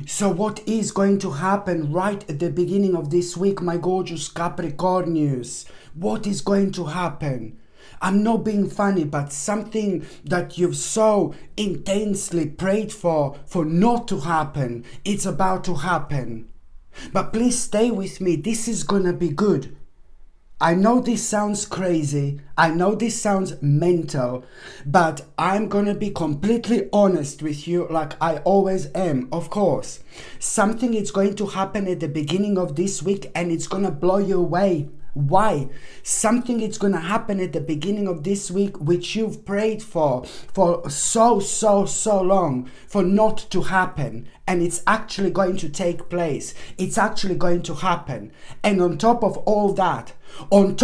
So what is going to happen right at the beginning of this week, my gorgeous Capricornius? What is going to happen? I'm not being funny, but something that you've so intensely prayed for not to happen, it's about to happen. But please stay with me. This is gonna be good. I know this sounds crazy, I know this sounds mental, but I'm gonna be completely honest with you like I always am, of course. Something is going to happen at the beginning of this week and it's gonna blow you away. Why? Something is going to happen at the beginning of this week which you've prayed for so long for not to happen, and it's actually going to take place. It's actually going to happen. And on top of all that, the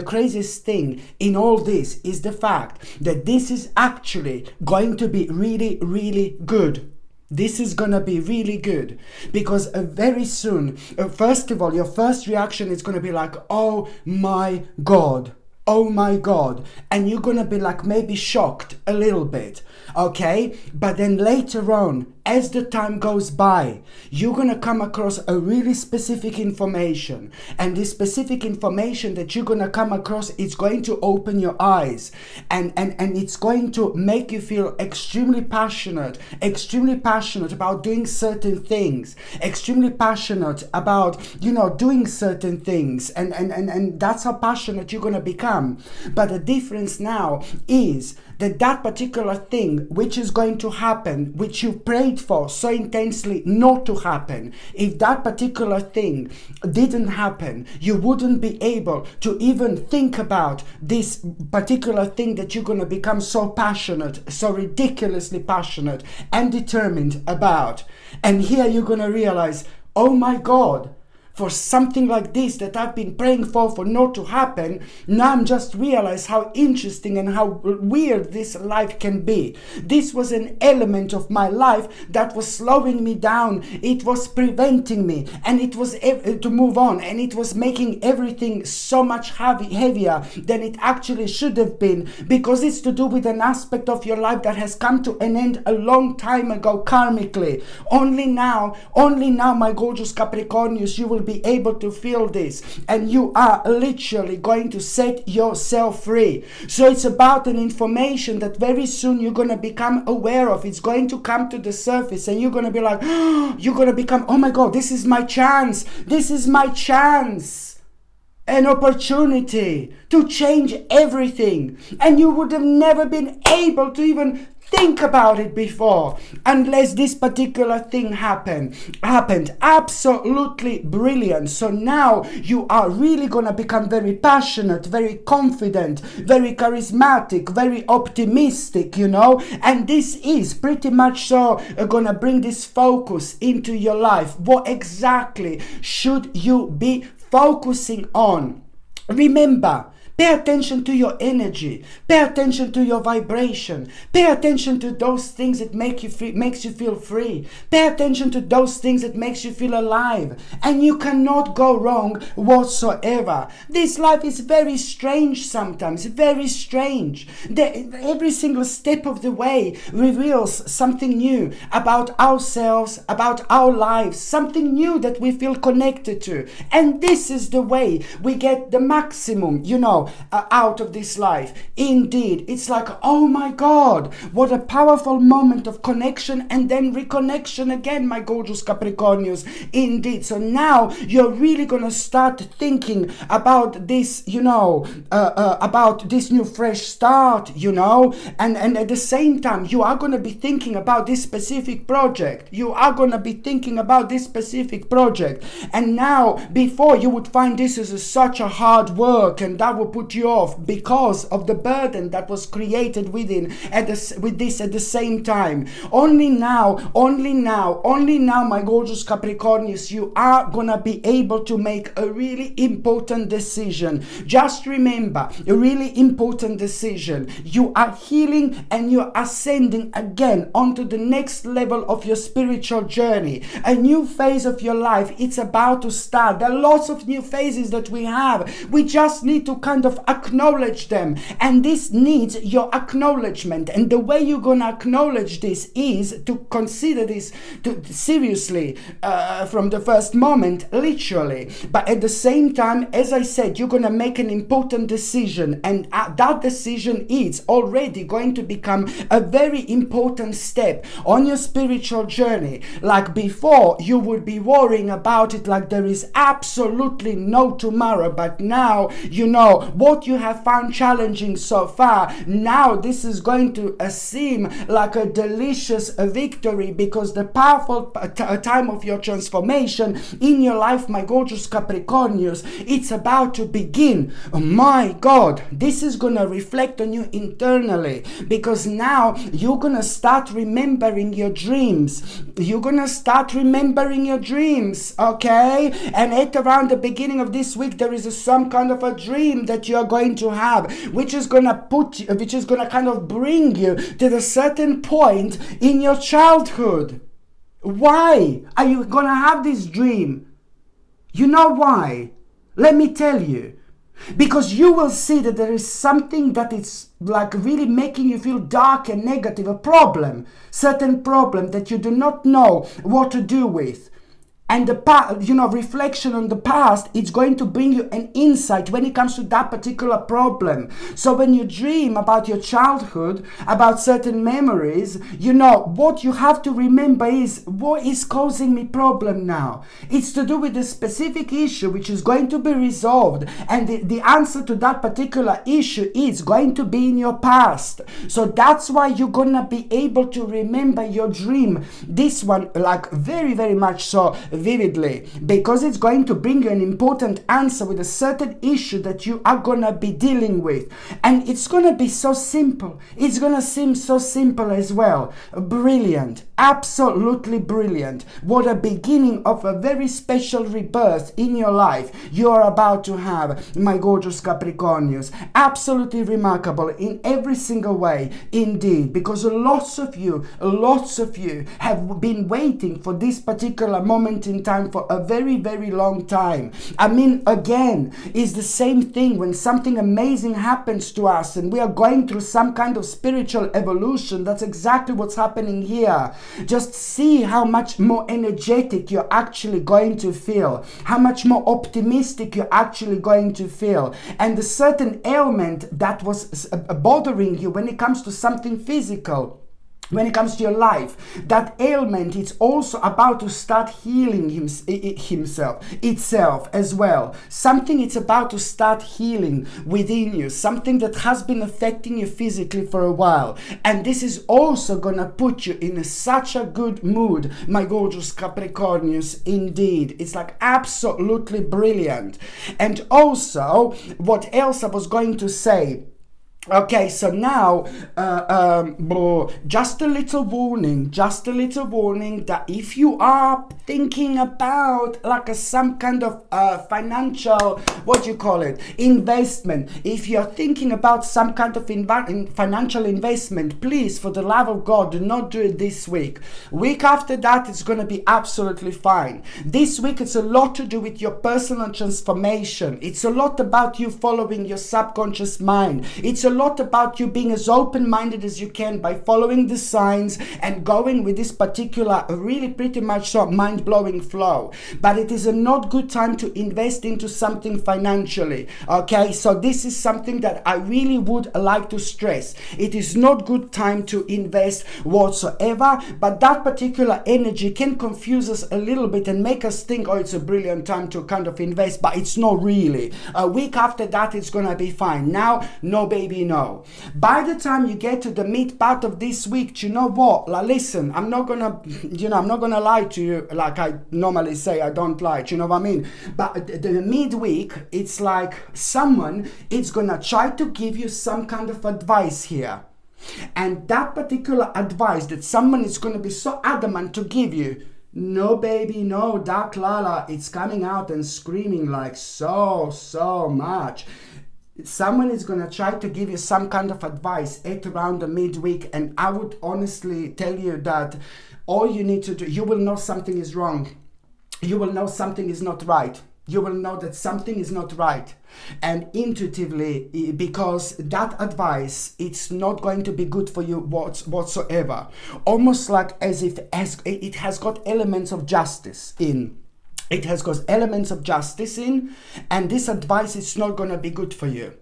craziest thing in all this is the fact that this is actually going to be really, really good. This is gonna be really good because very soon, first of all, your first reaction is gonna be like, oh my God, and you're gonna be like maybe shocked a little bit, okay? But then later on, as the time goes by, you're gonna come across a really specific information, and this specific information that you're gonna come across is going to open your eyes, and it's going to make you feel extremely passionate about doing certain things, extremely passionate about, doing certain things, and that's how passionate you're gonna become. But the difference now is that particular thing which is going to happen, which you prayed for so intensely not to happen, if that particular thing didn't happen, you wouldn't be able to even think about this particular thing that you're going to become so passionate, so ridiculously passionate and determined about. And here you're going to realize, oh my God, for something like this that I've been praying for not to happen, now I'm just realized how interesting and how weird this life can be. This was an element of my life that was slowing me down. It was preventing me, and it was to move on, and it was making everything so much heavier than it actually should have been, because it's to do with an aspect of your life that has come to an end a long time ago karmically. Only now, my gorgeous Capricornius, you will be able to feel this, and you are literally going to set yourself free. So it's about an information that very soon you're going to become aware of. It's going to come to the surface, and you're going to be like, you're going to become, oh my God, this is my chance, an opportunity to change everything. And you would have never been able to even think about it before unless this particular thing happened. Absolutely brilliant. So now you are really gonna become very passionate, very confident, very charismatic, very optimistic, and this is pretty much so gonna bring this focus into your life. What exactly should you be focusing on? Remember, pay attention to your energy. Pay attention to your vibration. Pay attention to those things that makes you feel free. Pay attention to those things that makes you feel alive. And you cannot go wrong whatsoever. This life is very strange sometimes. Very strange. Every single step of the way reveals something new about ourselves, about our lives, something new that we feel connected to. And this is the way we get the maximum, out of this life. Indeed, it's like, oh my God, what a powerful moment of connection and then reconnection again, my gorgeous Capricornius. Indeed. So now you're really going to start thinking about this, about this new fresh start, and at the same time, you are going to be thinking about this specific project. And now, before you would find this is such a hard work, and that would put you off because of the burden that was created with this at the same time. Only now, my gorgeous Capricornius, you are gonna be able to make a really important decision. Just remember, a really important decision. You are healing and you're ascending again onto the next level of your spiritual journey. A new phase of your life, it's about to start. There are lots of new phases that we have. We just need to kind kind of acknowledge them. And this needs your acknowledgement. And the way you're going to acknowledge this is to consider this seriously from the first moment, literally. But at the same time, as I said, you're going to make an important decision. And that decision is already going to become a very important step on your spiritual journey. Like before, you would be worrying about it like there is absolutely no tomorrow. But now, you know, what you have found challenging so far, now this is going to seem like a delicious victory, because the powerful time of your transformation in your life, my gorgeous Capricornius, it's about to begin. Oh my God, this is going to reflect on you internally, because now you're going to start remembering your dreams. You're going to start remembering your dreams, okay? And at around the beginning of this week, there is some kind of a dream that you are going to have, which is going to kind of bring you to the certain point in your childhood. Why are you going to have this dream? You know why? Let me tell you. Because you will see that there is something that is like really making you feel dark and negative, a problem, certain problem that you do not know what to do with. And the reflection on the past, it's going to bring you an insight when it comes to that particular problem. So when you dream about your childhood, about certain memories, what you have to remember is, what is causing me problem now? It's to do with a specific issue which is going to be resolved. And the answer to that particular issue is going to be in your past. So that's why you're going to be able to remember your dream. This one, like very, very much so, vividly, because it's going to bring you an important answer with a certain issue that you are going to be dealing with. And it's going to be so simple. It's going to seem so simple as well. Brilliant. Absolutely brilliant. What a beginning of a very special rebirth in your life you are about to have, my gorgeous Capricornius. Absolutely remarkable in every single way, indeed, because lots of you have been waiting for this particular moment in time for a very, very long time. I mean, again, it's the same thing when something amazing happens to us and we are going through some kind of spiritual evolution. That's exactly what's happening here. Just see how much more energetic you're actually going to feel, how much more optimistic you're actually going to feel. And the certain ailment that was bothering you when it comes to something physical, when it comes to your life, that ailment, it's also about to start healing itself as well. Something it's about to start healing within you, something that has been affecting you physically for a while. And this is also going to put you in such a good mood, my gorgeous Capricornius, indeed. It's like absolutely brilliant. And also, what else I was going to say, okay, so now, just a little warning that if you are thinking about like some kind of financial, investment, if you're thinking about some kind of financial investment, please, for the love of God, do not do it this week. Week after that, it's going to be absolutely fine. This week, it's a lot to do with your personal transformation. It's a lot about you following your subconscious mind. It's a lot about you being as open-minded as you can by following the signs and going with this particular really pretty much so mind-blowing flow. But it is a not good time to invest into something financially. Okay, so this is something that I really would like to stress. It is not good time to invest whatsoever, but that particular energy can confuse us a little bit and make us think, oh, it's a brilliant time to kind of invest, but it's not really. A week after that, it's gonna be fine. Now, no baby, no. By the time you get to the mid part of this week, you know what? Like, listen, I'm not gonna lie to you like I normally say. I don't lie. You know what I mean? But the midweek, it's like someone is gonna try to give you some kind of advice here, and that particular advice that someone is gonna be so adamant to give you. No, baby, no, Dark Lala, it's coming out and screaming like so much. Someone is going to try to give you some kind of advice at around the midweek, and I would honestly tell you that all you need to do, you will know something is wrong. You will know something is not right. You will know that something is not right. And intuitively, because that advice, it's not going to be good for you whatsoever. Almost like as if it has got elements of justice in. It has got elements of justice in, and this advice is not going to be good for you.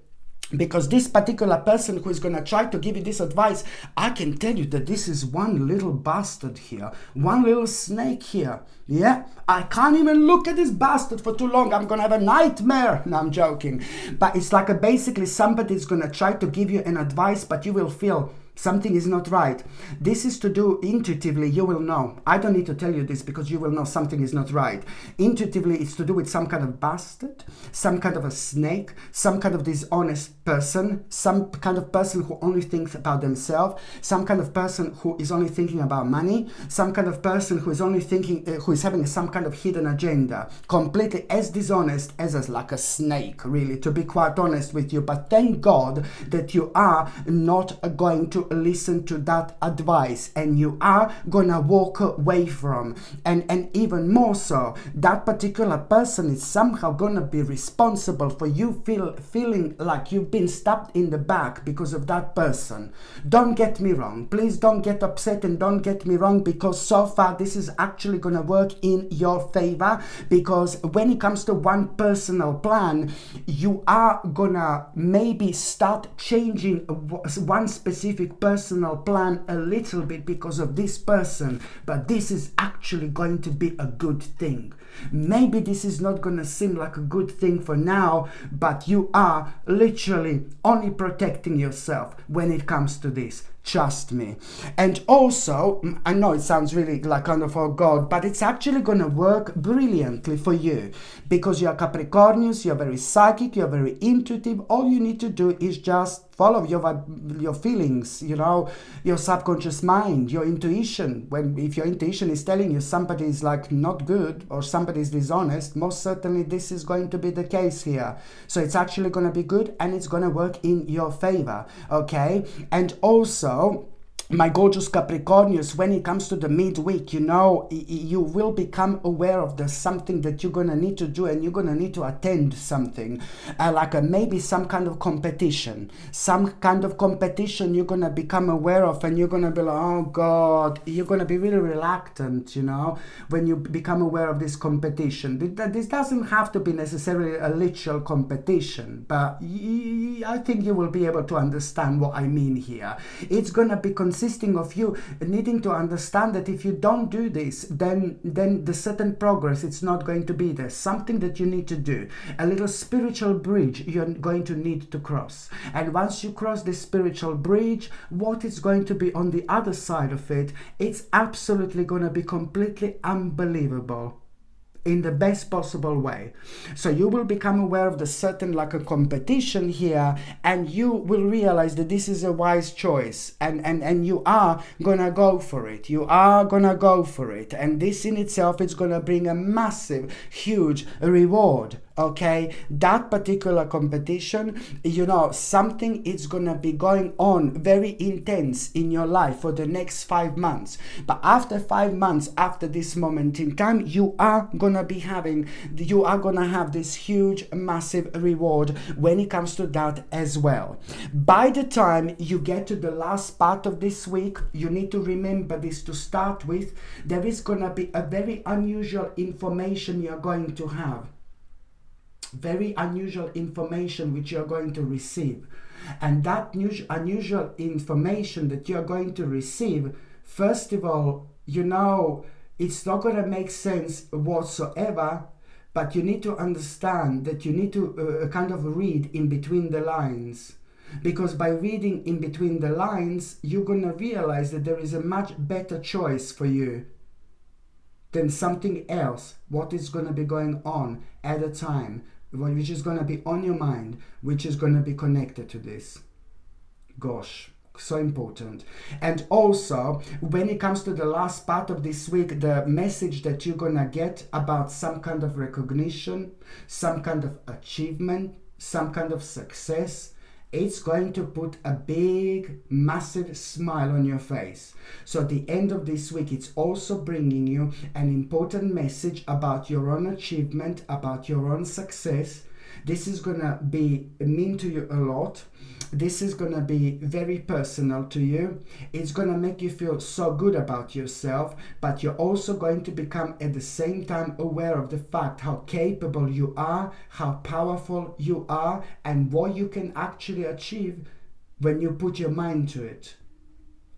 Because this particular person who is going to try to give you this advice, I can tell you that this is one little bastard here, one little snake here. Yeah, I can't even look at this bastard for too long. I'm going to have a nightmare. No, I'm joking. But it's like basically somebody is going to try to give you an advice, but you will feel something is not right. This is to do intuitively, you will know. I don't need to tell you this because you will know something is not right. Intuitively, it's to do with some kind of bastard, some kind of a snake, some kind of dishonest person, some kind of person who only thinks about themselves, some kind of person who is only thinking about money, some kind of person who is only thinking, who is having some kind of hidden agenda, completely as dishonest as like a snake, really, to be quite honest with you. But thank God that you are not going to listen to that advice, and you are gonna walk away from, and even more so, that particular person is somehow gonna be responsible for you feeling like you've been stabbed in the back because of that person. Don't get me wrong, please don't get upset, and don't get me wrong, because so far this is actually gonna work in your favor, because when it comes to one personal plan, you are gonna maybe start changing one specific personal plan a little bit because of this person, but this is actually going to be a good thing. Maybe this is not going to seem like a good thing for now, but you are literally only protecting yourself when it comes to this. Trust me. And also, I know it sounds really like kind of, oh God, but it's actually going to work brilliantly for you, because you're Capricornius, you're very psychic, you're very intuitive. All you need to do is just follow your feelings, you know, your subconscious mind, your intuition. If your intuition is telling you somebody is like not good or somebody is dishonest, most certainly this is going to be the case here. So it's actually going to be good, and it's going to work in your favor, okay? And also, my gorgeous Capricornius, when it comes to the midweek, you know, you will become aware of there's something that you're going to need to do, and you're going to need to attend something, maybe some kind of competition. Some kind of competition you're going to become aware of, and you're going to be like, oh God, you're going to be really reluctant, you know, when you become aware of this competition. This doesn't have to be necessarily a literal competition, but I think you will be able to understand what I mean here. It's going to be consisting of you needing to understand that if you don't do this, then the certain progress, it's not going to be there. Something that you need to do, a little spiritual bridge you're going to need to cross. And once you cross this spiritual bridge, what is going to be on the other side of it, it's absolutely going to be completely unbelievable, in the best possible way. So you will become aware of the certain like a competition here, and you will realize that this is a wise choice, and you are gonna go for it. You are gonna go for it, and this in itself is gonna bring a massive, huge reward. Okay, that particular competition, you know, something is gonna be going on very intense in your life for the next 5 months. But after 5 months, after this moment in time, you are gonna have this huge, massive reward when it comes to that as well. By the time you get to the last part of this week, you need to remember this to start with. There is gonna be a very unusual information you're going to have. Very unusual information which you're going to receive, and that unusual information that you're going to receive, first of all, you know, it's not going to make sense whatsoever, but you need to understand that you need to kind of read in between the lines, because by reading in between the lines, you're going to realize that there is a much better choice for you than something else, what is going to be going on at a time, which is going to be on your mind, which is going to be connected to this. Gosh, so important. And also, when it comes to the last part of this week, the message that you're going to get about some kind of recognition, some kind of achievement, some kind of success, it's going to put a big, massive smile on your face. So at the end of this week, it's also bringing you an important message about your own achievement, about your own success. This is gonna mean to you a lot. This is gonna be very personal to you. It's gonna make you feel so good about yourself, but you're also going to become at the same time aware of the fact how capable you are, how powerful you are, and what you can actually achieve when you put your mind to it.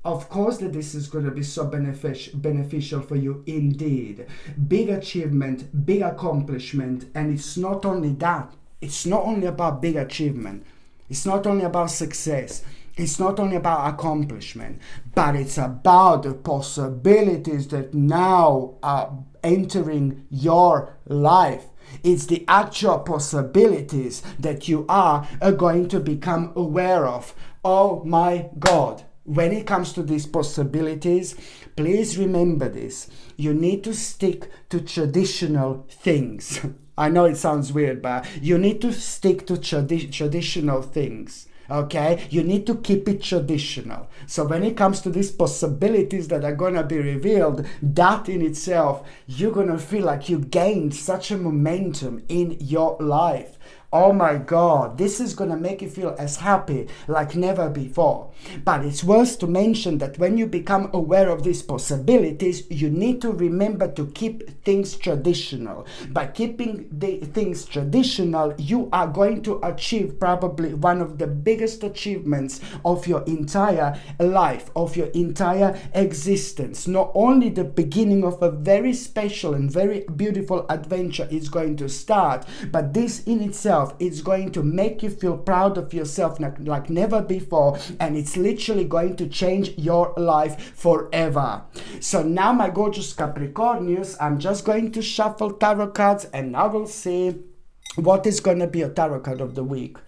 Of course that this is going to be so beneficial for you indeed. Big achievement, big accomplishment, and it's not only that. It's not only about big achievement. It's not only about success. It's not only about accomplishment, but it's about the possibilities that now are entering your life. It's the actual possibilities that you are going to become aware of. Oh my God. When it comes to these possibilities, please remember this. You need to stick to traditional things. I know it sounds weird, but you need to stick to traditional things. Okay, you need to keep it traditional. So when it comes to these possibilities that are gonna be revealed, that in itself, you're gonna feel like you gained such a momentum in your life. Oh my God, this is gonna make you feel as happy like never before. But it's worth to mention that when you become aware of these possibilities, you need to remember to keep things traditional. By keeping the things traditional, you are going to achieve probably one of the biggest achievements of your entire life, of your entire existence. Not only the beginning of a very special and very beautiful adventure is going to start, but this in itself, it's going to make you feel proud of yourself like never before, and it's literally going to change your life forever. So now, my gorgeous Capricornians, I'm just going to shuffle tarot cards and I will see what is going to be a tarot card of the week.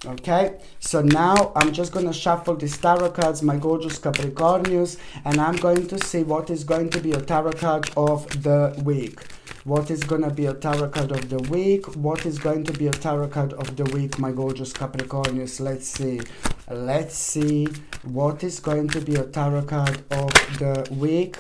Okay, so now I'm just going to shuffle these tarot cards, my gorgeous Capricornians, and I'm going to see what is going to be a tarot card of the week. What is going to be a tarot card of the week? What is going to be a tarot card of the week, my gorgeous Capricornians? Let's see. Let's see what is going to be a tarot card of the week.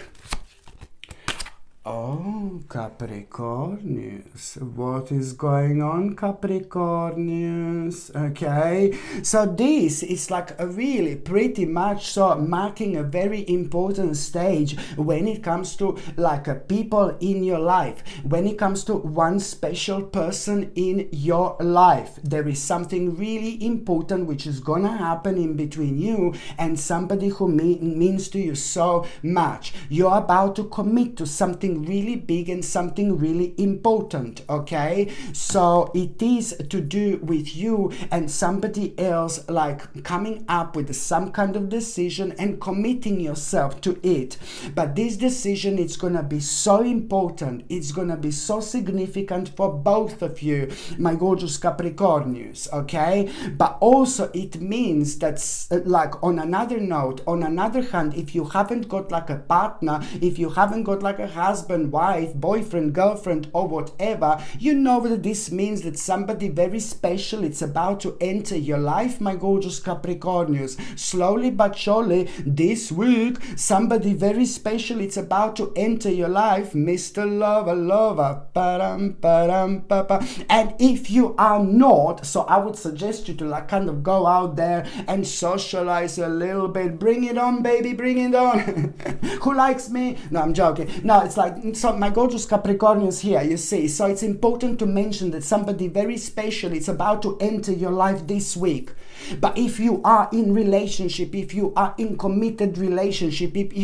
Oh, Capricornians, what is going on, Capricornians? Okay, so this is like a really pretty much so marking a very important stage when it comes to like people in your life, when it comes to one special person in your life. There is something really important which is gonna happen in between you and somebody who means to you so much. You're about to commit to something really big and something really important. Okay, so it is to do with you and somebody else, like coming up with some kind of decision and committing yourself to it. But this decision, it's gonna be so important, it's gonna be so significant for both of you, my gorgeous Capricornians. Okay, but also it means that like on another note, on another hand, if you haven't got like a partner, if you haven't got like a husband, wife, boyfriend, girlfriend, or whatever, you know that this means that somebody very special, it's about to enter your life, my gorgeous Capricornians. Slowly but surely this week, somebody very special, it's about to enter your life, Mr. Lover, lover. Ba-dum, ba-dum, ba-ba. And if you are not, so I would suggest you to like kind of go out there and socialize a little bit. Bring it on, baby, bring it on. Who likes me? No, I'm joking. No, it's like, so my gorgeous Capricornians here, you see, so it's important to mention that somebody very special, it's about to enter your life this week. But if you are in relationship, if you are in committed relationship, if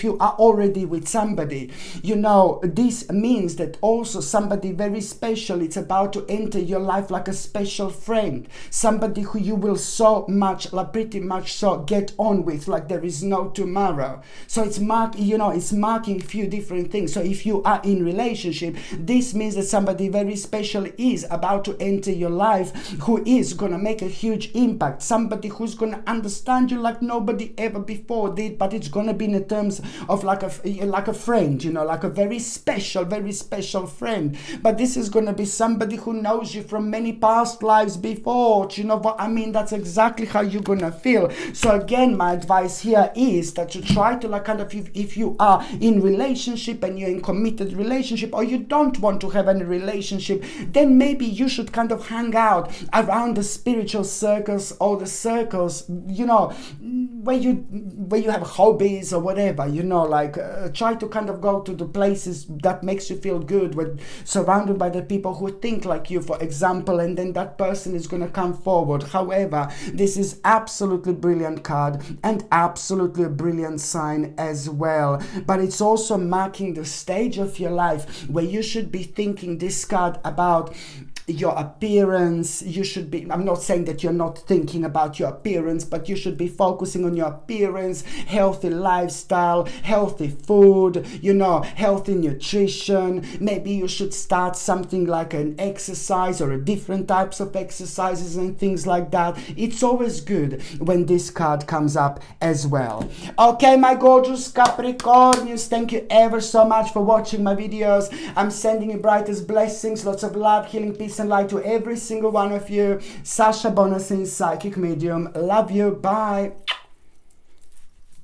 you are already with somebody, you know, this means that also somebody very special, it's about to enter your life like a special friend, somebody who you will so much, like pretty much so get on with like there is no tomorrow. So it's marking few different things. So if you are in relationship, this means that somebody very special is about to enter your life, who is going to make a huge impact. Somebody who's going to understand you like nobody ever before did, but it's going to be in the terms of like a friend, you know, like a very special friend. But this is going to be somebody who knows you from many past lives before. Do you know what I mean? That's exactly how you're going to feel. So again, my advice here is that you try to like kind of, if you are in relationship and you're in committed relationship, or you don't want to have any relationship, then maybe you should kind of hang out around the spiritual circles, or the circles, you know, where you have hobbies or whatever, you know, like try to kind of go to the places that makes you feel good, when surrounded by the people who think like you, for example, and then that person is going to come forward. However, this is absolutely brilliant card and absolutely a brilliant sign as well, but it's also marking the stage of your life where you should be thinking, this card, about your appearance. You should be, I'm not saying that you're not thinking about your appearance, but you should be focusing on your appearance, healthy lifestyle, healthy food, you know, healthy nutrition. Maybe you should start something like an exercise, or a different types of exercises and things like that. It's always good when this card comes up as well. Okay, my gorgeous Capricornians, thank you ever so much for watching my videos. I'm sending you brightest blessings, lots of love, healing, peace and light to every single one of you. Sasha Bonasin, psychic medium. Love you. Bye.